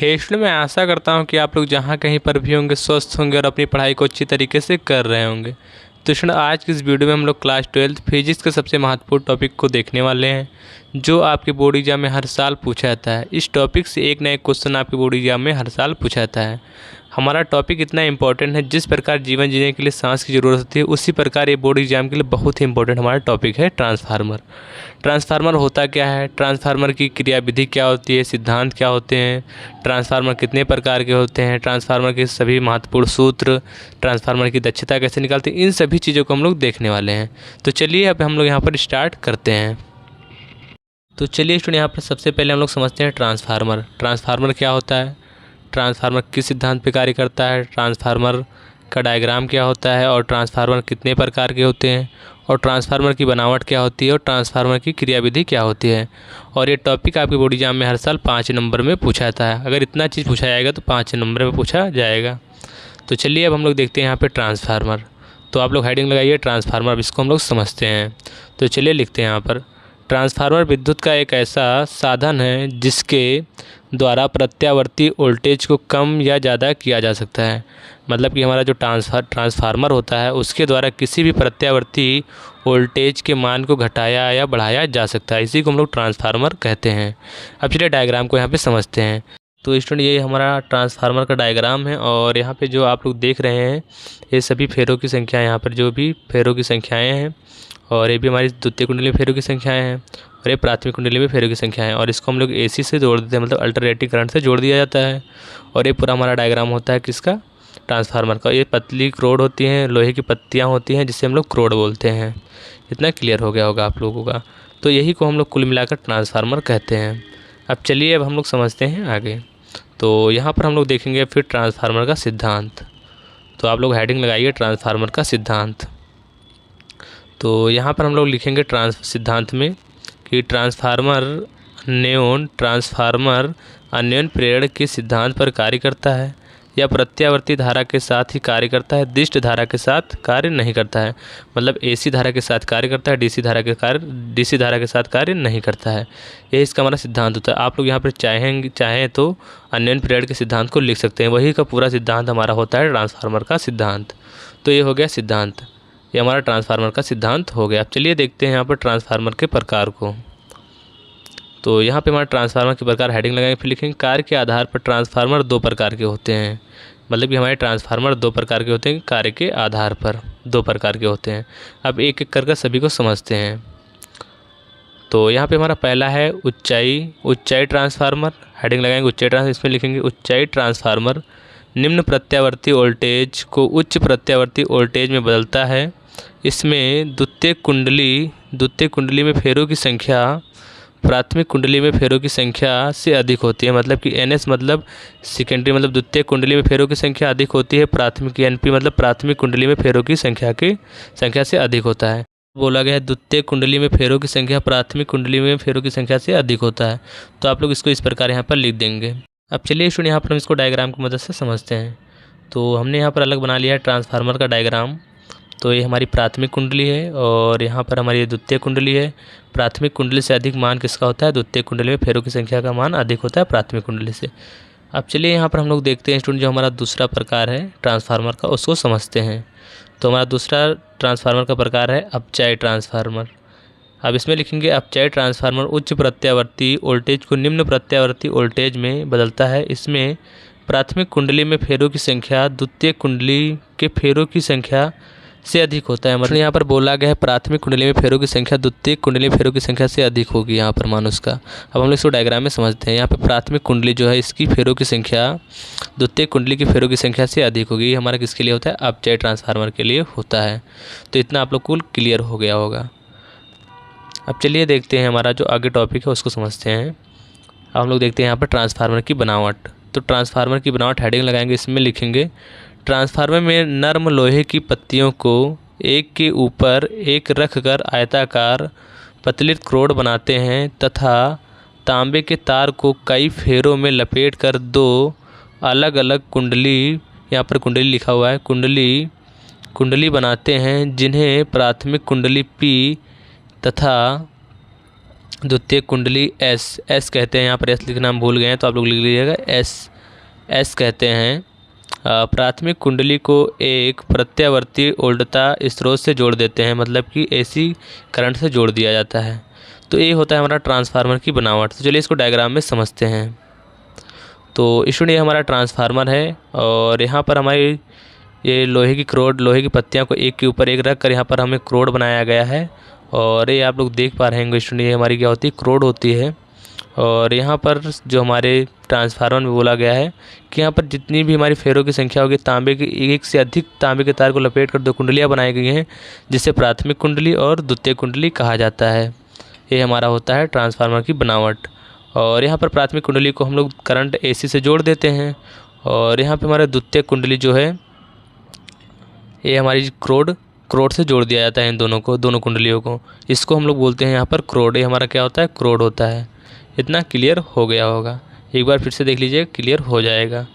हे student, मैं आशा करता हूँ कि आप लोग जहाँ कहीं पर भी होंगे स्वस्थ होंगे और अपनी पढ़ाई को अच्छी तरीके से कर रहे होंगे। तो स्टूडेंट, आज की इस वीडियो में हम लोग क्लास 12 फिजिक्स के सबसे महत्वपूर्ण टॉपिक को देखने वाले हैं, जो आपके बोर्ड एग्जाम में हर साल पूछा जाता है। इस टॉपिक से एक ना एक क्वेश्चन आपके बोर्ड एग्जाम में हर साल पूछा जाता है। हमारा टॉपिक इतना इंपॉर्टेंट है, जिस प्रकार जीवन जीने के लिए सांस की ज़रूरत होती है, उसी प्रकार ये बोर्ड एग्जाम के लिए बहुत ही इंपॉर्टेंट हमारा टॉपिक है ट्रांसफार्मर। ट्रांसफार्मर होता क्या है, ट्रांसफार्मर की क्रियाविधि क्या होती है, सिद्धांत क्या होते हैं, ट्रांसफार्मर कितने प्रकार के होते हैं, ट्रांसफार्मर के सभी महत्वपूर्ण सूत्र, ट्रांसफार्मर की दक्षता कैसे निकालते हैं, इन सभी चीज़ों को हम लोग देखने वाले हैं। तो चलिए अब हम लोग यहाँ पर स्टार्ट करते हैं। तो चलिए स्टूडेंट, यहाँ पर सबसे पहले हम लोग समझते हैं ट्रांसफार्मर। ट्रांसफार्मर क्या होता है, ट्रांसफार्मर किस सिद्धांत पे कार्य करता है, ट्रांसफार्मर का डायग्राम क्या होता है, और ट्रांसफार्मर कितने प्रकार के होते हैं, और ट्रांसफार्मर की बनावट क्या होती है, और ट्रांसफार्मर की क्रियाविधि क्या होती है। और ये टॉपिक आपके बोर्ड एग्जाम में हर साल 5 नंबर में पूछा जाता है। अगर इतना चीज़ पूछा जाएगा तो 5 नंबर में पूछा जाएगा। तो चलिए अब हम लोग देखते हैं यहाँ पर ट्रांसफार्मर। तो आप लोग हेडिंग लगाइए ट्रांसफार्मर, अब इसको हम लोग समझते हैं। तो चलिए लिखते हैं यहाँ पर, ट्रांसफार्मर विद्युत का एक ऐसा साधन है जिसके द्वारा प्रत्यावर्ती वोल्टेज को कम या ज़्यादा किया जा सकता है। मतलब कि हमारा जो ट्रांसफार्मर होता है, उसके द्वारा किसी भी प्रत्यावर्ती वोल्टेज के मान को घटाया या बढ़ाया जा सकता है। इसी को हम लोग ट्रांसफार्मर कहते हैं। अब चलिए डायग्राम को यहाँ पे समझते हैं। तो स्टूडेंट, ये हमारा ट्रांसफार्मर का डायग्राम है, और यहाँ पे जो आप लोग देख रहे हैं ये सभी फेरों की संख्या, यहाँ पर जो भी फेरों की संख्याएँ हैं, और ये भी हमारी द्वितीय कुंडली में फेरों की संख्याएं हैं, और ये प्राथमिक कुंडली में फेरों की संख्या है। और इसको हम लोग एसी से जोड़ देते हैं, मतलब अल्टरनेटिंग करंट से जोड़ दिया जाता है। और ये पूरा हमारा डायग्राम होता है किसका, ट्रांसफार्मर का। ये पतली क्रोड होती हैं, लोहे की पत्तियां होती हैं, जिससे हम लोग क्रोड बोलते हैं। इतना क्लियर हो गया होगा आप लोगों का। तो यही को हम लोग कुल मिलाकर ट्रांसफार्मर कहते हैं। अब चलिए अब हम लोग समझते हैं आगे। तो यहाँ पर हम लोग देखेंगे फिर ट्रांसफार्मर का सिद्धांत। तो आप लोग हेडिंग लगाइए ट्रांसफार्मर का सिद्धांत। तो यहाँ पर हम लोग लिखेंगे सिद्धांत में कि ट्रांसफार्मर अन्योन प्रेरण के सिद्धांत पर कार्य करता है, या प्रत्यावर्ती धारा के साथ ही कार्य करता है, दिष्ट धारा के साथ कार्य नहीं करता है। मतलब एसी धारा के साथ कार्य करता है, डीसी धारा के साथ कार्य नहीं करता है। यही इसका हमारा सिद्धांत होता है। आप लोग यहाँ पर चाहें तो अन्योन प्रेरण के सिद्धांत को लिख सकते हैं। वही का पूरा सिद्धांत हमारा होता है ट्रांसफार्मर का सिद्धांत। तो ये हो गया सिद्धांत, ये हमारा ट्रांसफार्मर का सिद्धांत हो गया। अब चलिए देखते हैं यहाँ पर ट्रांसफार्मर के प्रकार को। तो यहाँ पे हमारा ट्रांसफार्मर के प्रकार हेडिंग लगाएंगे, फिर लिखेंगे कार्य के आधार पर ट्रांसफार्मर 2 प्रकार के होते हैं। मतलब कि हमारे ट्रांसफार्मर 2 प्रकार के होते हैं, कार्य के आधार पर 2 प्रकार के होते हैं। अब एक एक करके सभी को समझते हैं। तो यहाँ पे हमारा पहला है ऊंचाई ट्रांसफार्मर। हेडिंग लगाएंगे ऊंचाई ट्रांसफार्मर, इसमें लिखेंगे ऊंचाई ट्रांसफार्मर निम्न प्रत्यावर्ती वोल्टेज को उच्च प्रत्यावर्ती वोल्टेज में बदलता है। इसमें द्वितीय कुंडली में फेरों की संख्या प्राथमिक कुंडली में फेरों की संख्या से अधिक होती है। मतलब कि NS मतलब सेकेंडरी, मतलब द्वितीय कुंडली में फेरों की संख्या अधिक होती है। प्राथमिक NP मतलब प्राथमिक कुंडली में फेरों की संख्या से अधिक होता है। बोला गया है द्वितीय कुंडली में फेरों की संख्या प्राथमिक कुंडली में फेरों की संख्या से अधिक होता है। तो आप लोग इसको इस प्रकार यहाँ पर लिख देंगे। अब चलिए स्टूडेंट, यहाँ पर हम इसको डायग्राम की मदद से समझते हैं। तो हमने यहाँ पर अलग बना लिया है ट्रांसफार्मर का डायग्राम। तो ये हमारी प्राथमिक कुंडली है, और यहाँ पर हमारी द्वितीय कुंडली है। प्राथमिक कुंडली से अधिक मान किसका होता है, द्वितीय कुंडली में फेरों की संख्या का मान अधिक होता है प्राथमिक कुंडली से। अब चलिए यहाँ पर हम लोग देखते हैं स्टूडेंट, जो हमारा दूसरा प्रकार है ट्रांसफार्मर का, उसको समझते हैं। तो हमारा दूसरा ट्रांसफार्मर का प्रकार है अपचायी ट्रांसफार्मर। अब इसमें लिखेंगे अपचायी ट्रांसफार्मर उच्च प्रत्यावर्ती वोल्टेज को निम्न प्रत्यावर्ती वोल्टेज में बदलता है। इसमें प्राथमिक कुंडली में फेरों की संख्या द्वितीय कुंडली के फेरों की संख्या से अधिक होता है। मतलब यहाँ पर बोला गया है प्राथमिक कुंडली में फेरों की संख्या द्वितीय कुंडली में फेरों की संख्या से अधिक होगी यहाँ पर मान उसका। अब हम लोग इसको डायग्राम में समझते हैं। यहाँ पे प्राथमिक कुंडली जो है, इसकी फेरों की संख्या द्वितीय कुंडली की फेरों की संख्या से अधिक होगी। ये हमारा किसके लिए होता है, अपचायी ट्रांसफार्मर के लिए होता है। तो इतना आप लोग को क्लियर हो गया होगा। अब चलिए देखते हैं हमारा जो आगे टॉपिक है उसको समझते हैं। अब हम लोग देखते हैं यहाँ पर ट्रांसफार्मर की बनावट। तो ट्रांसफार्मर की बनावट हेडिंग लगाएंगे, इसमें लिखेंगे ट्रांसफार्मर में नर्म लोहे की पत्तियों को एक के ऊपर एक रखकर आयताकार पतली क्रोड बनाते हैं, तथा तांबे के तार को कई फेरों में लपेटकर 2 अलग अलग कुंडली, यहाँ पर कुंडली लिखा हुआ है, कुंडली बनाते हैं, जिन्हें प्राथमिक कुंडली P तथा द्वितीय कुंडली S कहते हैं। यहाँ पर S लिखना हम भूल गए हैं, तो आप लोग लिख लीजिएगा S। एस कहते हैं प्राथमिक कुंडली को एक प्रत्यावर्ती उल्टता स्रोत से जोड़ देते हैं, मतलब कि एसी करंट से जोड़ दिया जाता है। तो ये होता है हमारा ट्रांसफार्मर की बनावट। तो चलिए इसको डायग्राम में समझते हैं। तो स्टूडेंट ये हमारा ट्रांसफार्मर है और यहाँ पर हमारी ये लोहे की क्रोड, लोहे की पत्तियाँ को एक के ऊपर एक रख कर यहाँ पर हमें क्रोड बनाया गया है। और ये आप लोग देख पा रहे होंगे स्टूडेंट, ये हमारी क्या होती है, क्रोड होती है। और यहाँ पर जो हमारे ट्रांसफार्मर में बोला गया है कि यहाँ पर जितनी भी हमारी फेरों की संख्या होगी, तांबे की एक से अधिक तांबे के तार को लपेट कर 2 कुंडलियाँ बनाई गई हैं, जिसे प्राथमिक कुंडली और द्वितीय कुंडली कहा जाता है। ये हमारा होता है ट्रांसफार्मर की बनावट। और यहाँ पर प्राथमिक कुंडली को हम लोग करंट एसी से जोड़ देते हैं और यहाँ पे हमारे द्वितीय कुंडली जो है ये हमारी क्रोड से जोड़ दिया जाता है इन दोनों कुंडलियों को। इसको हम लोग बोलते हैं यहाँ पर क्रोड। ये हमारा क्या होता है, क्रोड होता है। इतना क्लियर हो गया होगा, एक बार फिर से देख लीजिए, क्लियर हो जाएगा।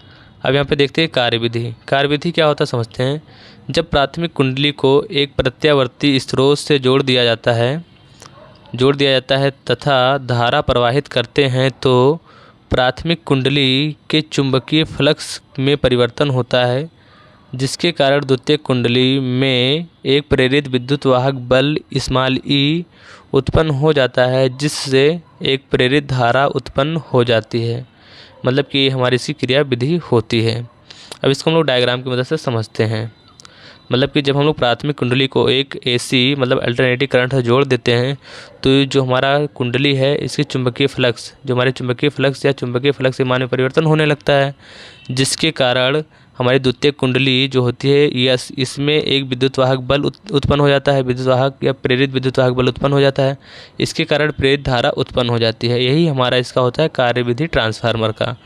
अब यहाँ पे देखते हैं कार्यविधि। कार्यविधि क्या होता है समझते हैं। जब प्राथमिक कुंडली को एक प्रत्यावर्ती स्रोत से जोड़ दिया जाता है तथा धारा प्रवाहित करते हैं तो प्राथमिक कुंडली के चुंबकीय फ्लक्स में परिवर्तन होता है, जिसके कारण द्वितीय कुंडली में एक प्रेरित विद्युत वाहक बल ई उत्पन्न हो जाता है, जिससे एक प्रेरित धारा उत्पन्न हो जाती है। मतलब कि हमारी इसकी क्रिया विधि होती है। अब इसको हम लोग डायग्राम की मदद से समझते हैं। मतलब कि जब हम लोग प्राथमिक कुंडली को एक एसी मतलब अल्टरनेटिव करंट से जोड़ देते हैं तो जो हमारा कुंडली है इसकी चुंबकीय फ्लक्स, जो हमारे चुंबकीय फ्लक्स या चुंबकीय फ्लक्स के मान में परिवर्तन होने लगता है, जिसके कारण हमारी द्वितीय कुंडली जो होती है इसमें एक विद्युत वाहक बल उत्पन्न हो जाता है, विद्युत वाहक या प्रेरित विद्युत वाहक बल उत्पन्न हो जाता है। इसके कारण प्रेरित धारा उत्पन्न हो जाती है। यही हमारा इसका होता है कार्यविधि ट्रांसफार्मर का।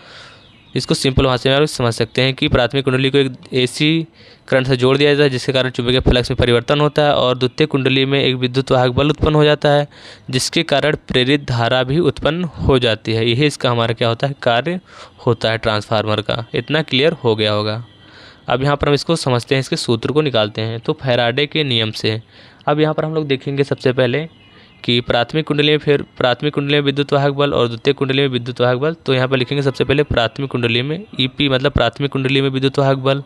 इसको सिंपल भाषा में आप समझ सकते हैं कि प्राथमिक कुंडली को एक एसी करंट से जोड़ दिया जाता है, जिसके कारण चुंबकीय फ्लक्स में परिवर्तन होता है और द्वितीय कुंडली में एक विद्युत वाहक बल उत्पन्न हो जाता है, जिसके कारण प्रेरित धारा भी उत्पन्न हो जाती है। यही इसका हमारा क्या होता है, कार्य होता है ट्रांसफार्मर का। इतना क्लियर हो गया होगा। अब यहाँ पर हम इसको समझते हैं, इसके सूत्र को निकालते हैं। तो फैराडे के नियम से अब यहाँ पर हम लोग देखेंगे सबसे पहले कि प्राथमिक कुंडली में विद्युत वाहक बल और द्वितीय कुंडली में विद्युत वाहक बल। तो यहाँ पर लिखेंगे सबसे पहले प्राथमिक कुंडली में ईपी, मतलब प्राथमिक कुंडली में विद्युत वाहक बल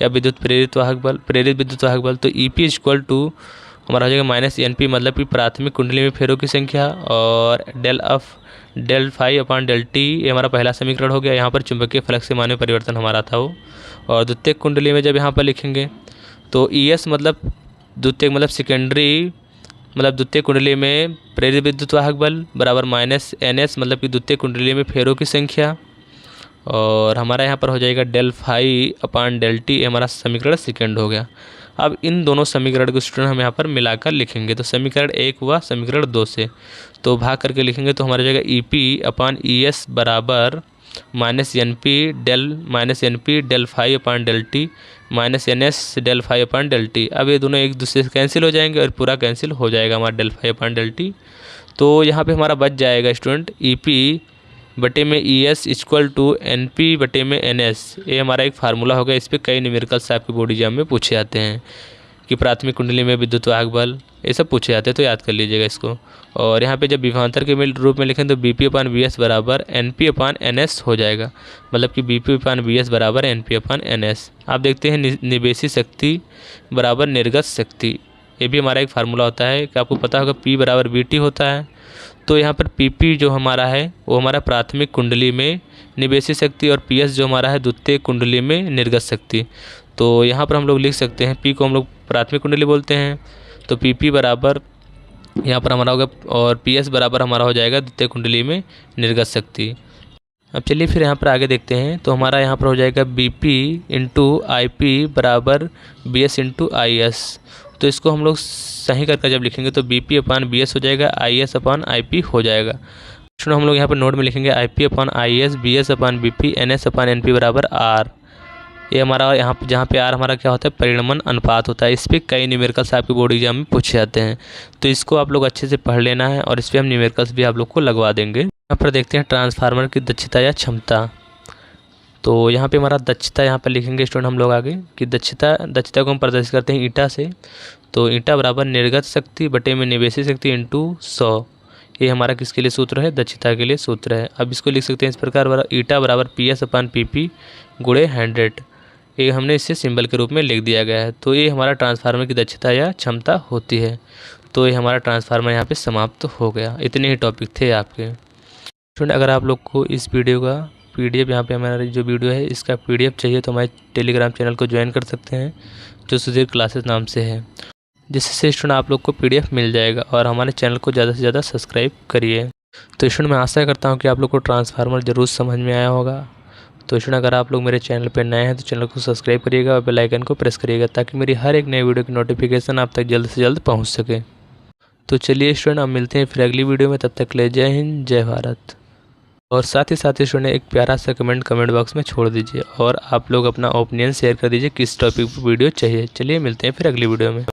या प्रेरित विद्युत वाहक बल। तो ईपी इक्वल टू हमारा हो जाएगा माइनस एनपी, मतलब कि प्राथमिक कुंडली में फेरों की संख्या और del phi upon del T. ये हमारा पहला समीकरण हो गया। यहाँ पर चुंबकीय फ्लक्स के मान में परिवर्तन हमारा था वो। और द्वितीय कुंडली में जब यहाँ पर लिखेंगे तो ईएस मतलब द्वितीय कुंडली में प्रेरित विद्युत वाहक बल बराबर माइनस एनएस, मतलब कि द्वितीय कुंडली में फेरों की संख्या। और हमारा यहाँ पर हो जाएगा del phi upon del T. हमारा समीकरण सेकंड हो गया। अब इन दोनों समीकरण को स्टूडेंट हम यहाँ पर मिलाकर लिखेंगे। तो समीकरण 1 हुआ समीकरण 2 से, तो भाग करके लिखेंगे तो हमारा जाएगा ईपी अपॉन ईएस बराबर minus N P del phi upon del T minus N S del phi upon del T. अब ये दोनों एक दूसरे से कैंसिल हो जाएंगे और पूरा कैंसिल हो जाएगा हमारा del phi upon del T. तो यहाँ पे हमारा बच जाएगा स्टूडेंट ईपी बटे में E S equal to N P बटे में एन एस। ये हमारा एक फार्मूला होगा। इस पर कई न्यूमेरिकल्स आपके बोर्ड एग्जाम में पूछे जाते हैं कि प्राथमिक कुंडली में विद्युत वाहक बल, ये सब पूछे जाते हैं, तो याद कर लीजिएगा इसको। और यहाँ पे जब विभवांतर के रूप में लिखें तो B P upon B S बराबर N P upon N S हो जाएगा, मतलब कि B P upon B S बराबर N P upon N S. आप देखते हैं निवेशी शक्ति बराबर निर्गत शक्ति, ये भी हमारा एक फार्मूला होता है कि आपको पता होगा पी बराबर बी टी होता है। तो यहाँ पर पी पी जो हमारा है वो हमारा प्राथमिक कुंडली में निवेशी शक्ति और पी एस जो हमारा है द्वितीय कुंडली में निर्गत शक्ति। तो यहाँ पर हम लोग लिख सकते हैं पी को हम लोग प्राथमिक कुंडली बोलते हैं, तो पी पी बराबर यहाँ पर हमारा होगा और पी एस बराबर हमारा हो जाएगा द्वितीय कुंडली में निर्गत शक्ति। अब चलिए फिर यहाँ पर आगे देखते हैं। तो हमारा यहाँ पर हो जाएगा B P into I P बराबर B S into I S. तो इसको हम लोग सही करके जब लिखेंगे तो B P upon B S हो जाएगा, I S upon I P हो जाएगा। सुनो हम लोग यहाँ पर नोट में लिखेंगे I P upon I S, B S upon B P, N S upon N P बराबर आर। ये हमारा यहाँ जहाँ पे आर हमारा क्या होता है, परिणमन अनुपात होता है। इस पर कई न्यूमेरिकल्स आपके बोर्ड एग्जाम में पूछे जाते हैं, तो इसको आप लोग अच्छे से पढ़ लेना है और इस पर हम न्यूमेरिकल्स भी आप लोग को लगवा देंगे। यहाँ पर देखते हैं ट्रांसफार्मर की दक्षता या क्षमता। तो यहाँ पे हमारा दक्षता यहाँ पर लिखेंगे स्टूडेंट हम लोग आगे कि दक्षता को हम प्रदर्शित करते हैं ईटा से। तो ईटा बराबर निर्गत शक्ति बटे में निवेशी शक्ति इंटू 100। ये हमारा किसके लिए सूत्र है, दक्षता के लिए सूत्र है। अब इसको लिख सकते हैं इस प्रकार, ईटा बराबर पी एस अपान पी पी गुणे 100, ये हमने इसे सिंबल के रूप में लिख दिया गया है। तो ये हमारा ट्रांसफार्मर की दक्षता या क्षमता होती है। तो ये हमारा ट्रांसफार्मर यहाँ पे समाप्त हो गया। इतने ही टॉपिक थे आपके स्टूडेंट। अगर आप लोग को इस वीडियो का PDF, यहाँ पे हमारा जो वीडियो है इसका PDF चाहिए तो हमारे टेलीग्राम चैनल को ज्वाइन कर सकते हैं, जो सुधीर क्लासेस नाम से है, जिससे स्टूडेंट आप लोग को PDF मिल जाएगा। और हमारे चैनल को ज़्यादा से ज़्यादा सब्सक्राइब करिए। तो स्टूडेंट मैं आशा करता हूँ कि आप लोग को ट्रांसफार्मर ज़रूर समझ में आया होगा। तो स्टूडेंट अगर आप लोग मेरे चैनल पर नए हैं तो चैनल को सब्सक्राइब करिएगा और बेल आइकन को प्रेस करिएगा, ताकि मेरी हर एक नई वीडियो की नोटिफिकेशन आप तक जल्द से जल्द पहुँच सके। तो चलिए स्टूडेंट, अब मिलते हैं फिर अगली वीडियो में। तब तक के लिए जय हिंद, जय भारत। और साथ ही स्टूडेंट एक प्यारा सा कमेंट बॉक्स में छोड़ दीजिए और आप लोग अपना ओपिनियन शेयर कर दीजिए किस टॉपिक पर वीडियो चाहिए। चलिए मिलते हैं फिर अगली वीडियो में।